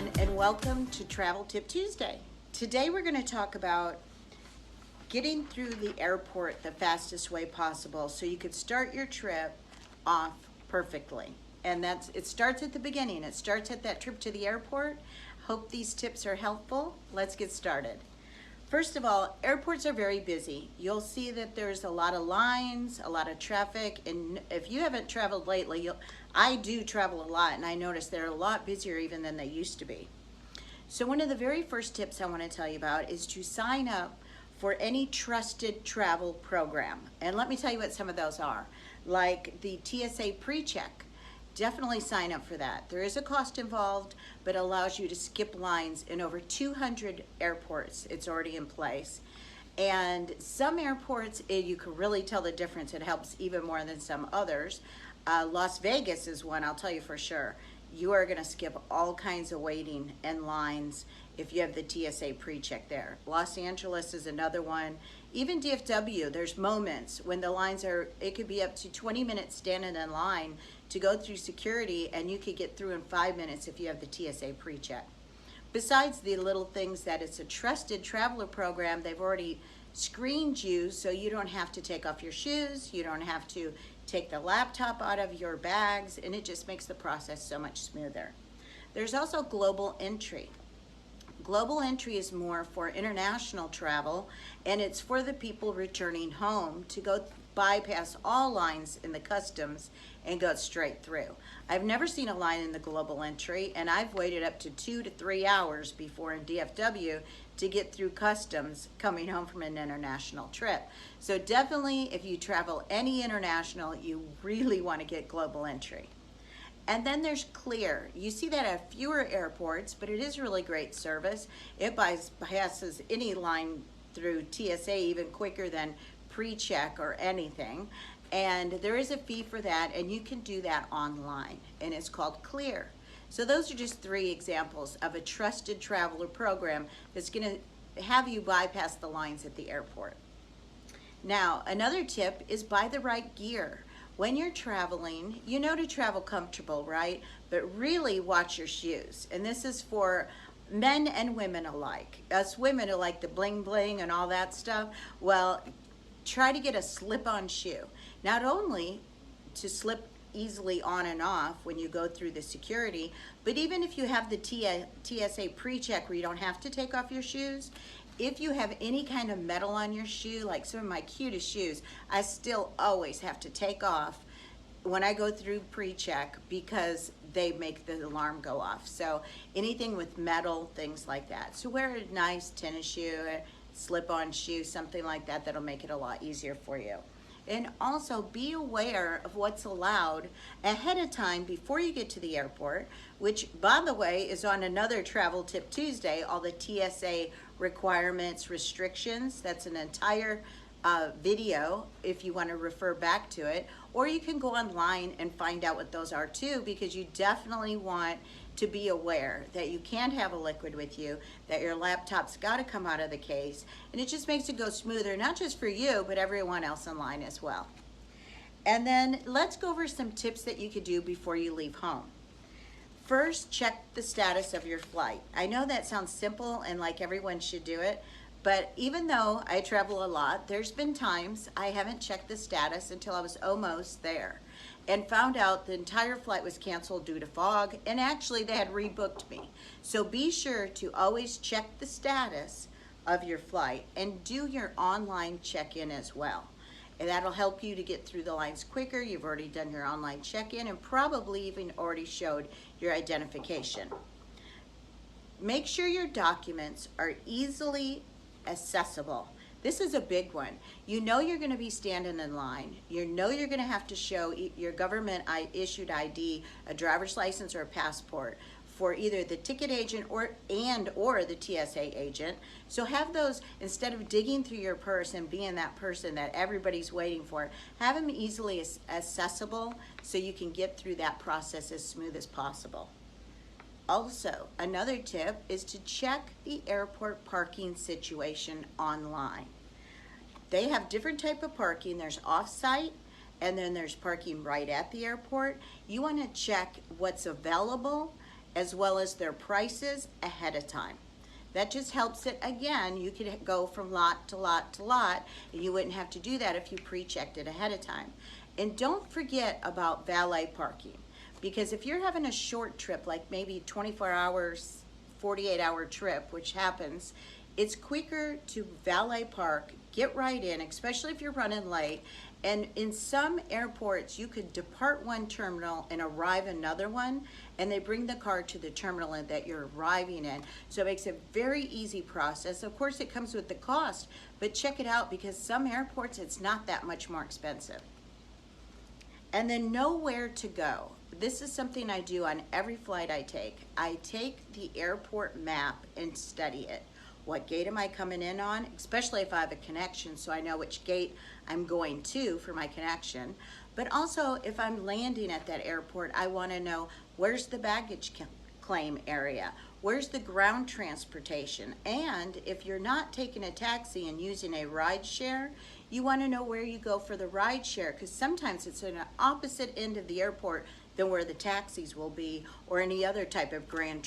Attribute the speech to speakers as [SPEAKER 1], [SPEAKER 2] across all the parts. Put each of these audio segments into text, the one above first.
[SPEAKER 1] everyone, and welcome to Travel Tip Tuesday. Today we're going to talk about getting through the airport the fastest way possible so you could start your trip off perfectly. And it starts at the beginning. It starts at that trip to the airport. Hope these tips are helpful. Let's get started. First of all, airports are very busy. You'll see that there's a lot of lines, a lot of traffic, and if you haven't traveled lately, I do travel a lot, and I notice they're a lot busier even than they used to be. So one of the very first tips I want to tell you about is to sign up for any trusted travel program. And let me tell you what some of those are. Like the TSA PreCheck. Definitely sign up for that. There is a cost involved, but it allows you to skip lines in over 200 airports. It's already in place. And some airports, you can really tell the difference. It helps even more than some others. Las Vegas is one, I'll tell you for sure. You are going to skip all kinds of waiting and lines if you have the TSA PreCheck there. Los Angeles is another one. Even DFW, there's moments when the lines it could be up to 20 minutes standing in line to go through security, and you could get through in 5 minutes if you have the TSA PreCheck. Besides the little things that it's a trusted traveler program, they've already screened you so you don't have to take off your shoes, you don't have to take the laptop out of your bags, and it just makes the process so much smoother. There's also global entry. Global entry is more for international travel, and it's for the people returning home to go bypass all lines in the customs and go straight through. I've never seen a line in the global entry, and I've waited up to 2 to 3 hours before in DFW to get through customs coming home from an international trip. So definitely, if you travel any international, you really want to get global entry. And then there's Clear. You see that at fewer airports, but it is really great service. It bypasses any line through TSA even quicker than PreCheck or anything. And there is a fee for that, and you can do that online, and it's called Clear. So those are just 3 examples of a trusted traveler program that's going to have you bypass the lines at the airport. Now, another tip is buy the right gear. When you're traveling, you know to travel comfortable, right? But really watch your shoes. And this is for men and women alike. Us women who like the bling bling and all that stuff, well, try to get a slip-on shoe. Not only to slip easily on and off when you go through the security, but even if you have the TSA PreCheck where you don't have to take off your shoes, if you have any kind of metal on your shoe, like some of my cutest shoes, I still always have to take off when I go through PreCheck because they make the alarm go off. So anything with metal, things like that. So wear a nice tennis shoe, a slip-on shoe, something like that that'll make it a lot easier for you. And also be aware of what's allowed ahead of time before you get to the airport, which, by the way, is on another Travel Tip Tuesday, all the TSA requirements, restrictions. That's an entire video if you want to refer back to it. Or you can go online and find out what those are too, because you definitely want to be aware that you can't have a liquid with you, that your laptop's got to come out of the case, and it just makes it go smoother, not just for you, but everyone else in line as well. And then let's go over some tips that you could do before you leave home. First, check the status of your flight. I know that sounds simple and like everyone should do it, but even though I travel a lot, there's been times I haven't checked the status until I was almost there and found out the entire flight was canceled due to fog, and actually they had rebooked me. So be sure to always check the status of your flight and do your online check-in as well. And that'll help you to get through the lines quicker. You've already done your online check-in and probably even already showed your identification. Make sure your documents are easily accessible. This is a big one. You know you're going to be standing in line. You know you're going to have to show your government issued ID, a driver's license or a passport for either the ticket agent or the TSA agent. So have those, instead of digging through your purse and being that person that everybody's waiting for, have them easily accessible so you can get through that process as smooth as possible. Also, another tip is to check the airport parking situation online. They have different type of parking. There's off-site, and then there's parking right at the airport. You want to check what's available as well as their prices ahead of time. That just helps it. Again, you could go from lot to lot to lot, and you wouldn't have to do that if you pre-checked it ahead of time. And don't forget about valet parking, because if you're having a short trip, like maybe 24 hours, 48-hour trip, which happens, it's quicker to valet park, get right in, especially if you're running late. And in some airports, you could depart one terminal and arrive another one, and they bring the car to the terminal that you're arriving in. So it makes a very easy process. Of course, it comes with the cost, but check it out, because some airports, it's not that much more expensive. And then know where to go. This is something I do on every flight I take. I take the airport map and study it. What gate am I coming in on? Especially if I have a connection, so I know which gate I'm going to for my connection. But also, if I'm landing at that airport, I want to know where's the baggage claim area, where's the ground transportation, and if you're not taking a taxi and using a ride share, you want to know where you go for the ride share, because sometimes it's in an opposite end of the airport than where the taxis will be, or any other type of grand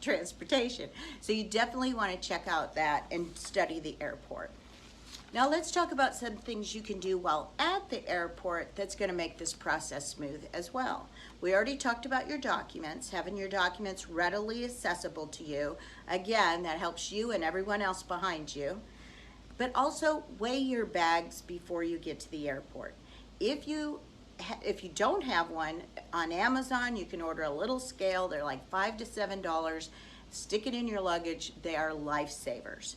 [SPEAKER 1] transportation. So you definitely want to check out that and study the airport. Now let's talk about some things you can do while at the airport that's going to make this process smooth as well. We already talked about your documents, having your documents readily accessible to you. Again, that helps you and everyone else behind you. But also weigh your bags before you get to the airport. If you don't have one, on Amazon you can order a little scale. They're like $5 to $7. Stick it in your luggage. They are lifesavers.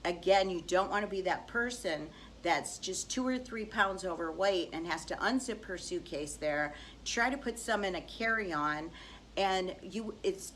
[SPEAKER 1] Again, you don't want to be that person that's just 2 or 3 pounds overweight and has to unzip her suitcase there. Try to put some in a carry-on, and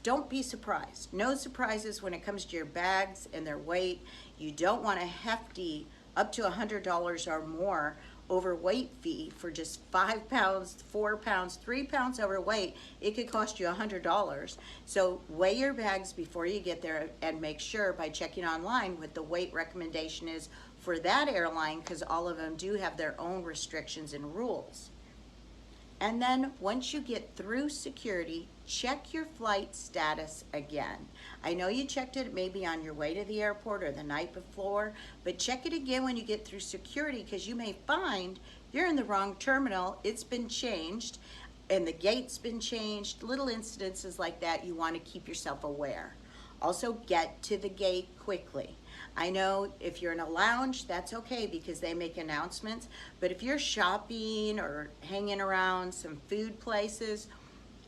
[SPEAKER 1] don't be surprised. No surprises when it comes to your bags and their weight. You don't want a hefty, up to $100 or more overweight fee for just 5 pounds, 4 pounds, 3 pounds overweight. It could cost you $100. So weigh your bags before you get there, and make sure by checking online what the weight recommendation is for that airline, because all of them do have their own restrictions and rules. And then once you get through security, check your flight status again. I know you checked it maybe on your way to the airport or the night before, but check it again when you get through security, because you may find you're in the wrong terminal, it's been changed, and the gate's been changed. Little incidences like that, you want to keep yourself aware. Also, get to the gate quickly. I know if you're in a lounge, that's okay because they make announcements, but if you're shopping or hanging around some food places,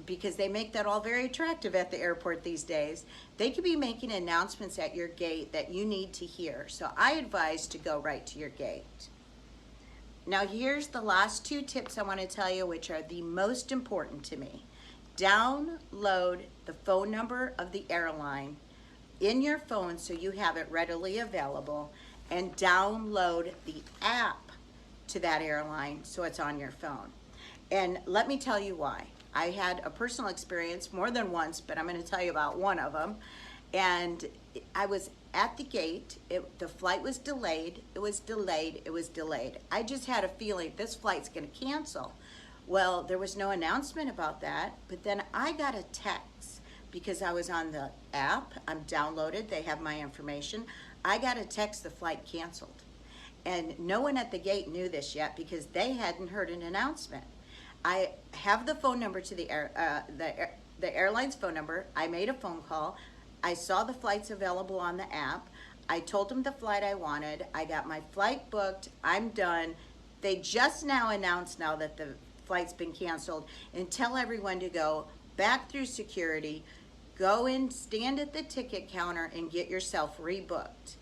[SPEAKER 1] because they make that all very attractive at the airport these days, they could be making announcements at your gate that you need to hear. So I advise to go right to your gate. Now here's the last 2 tips I want to tell you, which are the most important to me. Download the phone number of the airline in your phone so you have it readily available, and download the app to that airline so it's on your phone. And let me tell you why. I had a personal experience more than once, but I'm going to tell you about one of them. And I was at the gate. The flight was delayed. It was delayed. It was delayed. I just had a feeling this flight's going to cancel. Well, there was no announcement about that, but then I got a text because I was on the app. I'm downloaded. They have my information. I got a text the flight canceled. And no one at the gate knew this yet because they hadn't heard an announcement. I have the phone number to the airline's phone number. I made a phone call. I saw the flights available on the app. I told them the flight I wanted. I got my flight booked. I'm done. They just now announced now that the flight's been canceled, and tell everyone to go back through security, go and stand at the ticket counter and get yourself rebooked.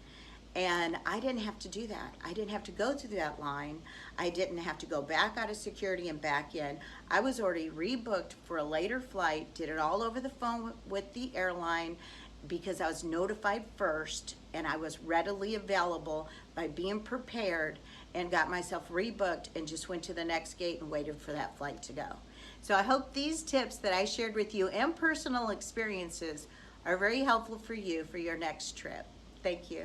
[SPEAKER 1] And I didn't have to do that. I didn't have to go through that line. I didn't have to go back out of security and back in. I was already rebooked for a later flight, did it all over the phone with the airline because I was notified first, and I was readily available by being prepared, and got myself rebooked and just went to the next gate and waited for that flight to go. So I hope these tips that I shared with you and personal experiences are very helpful for you for your next trip. Thank you.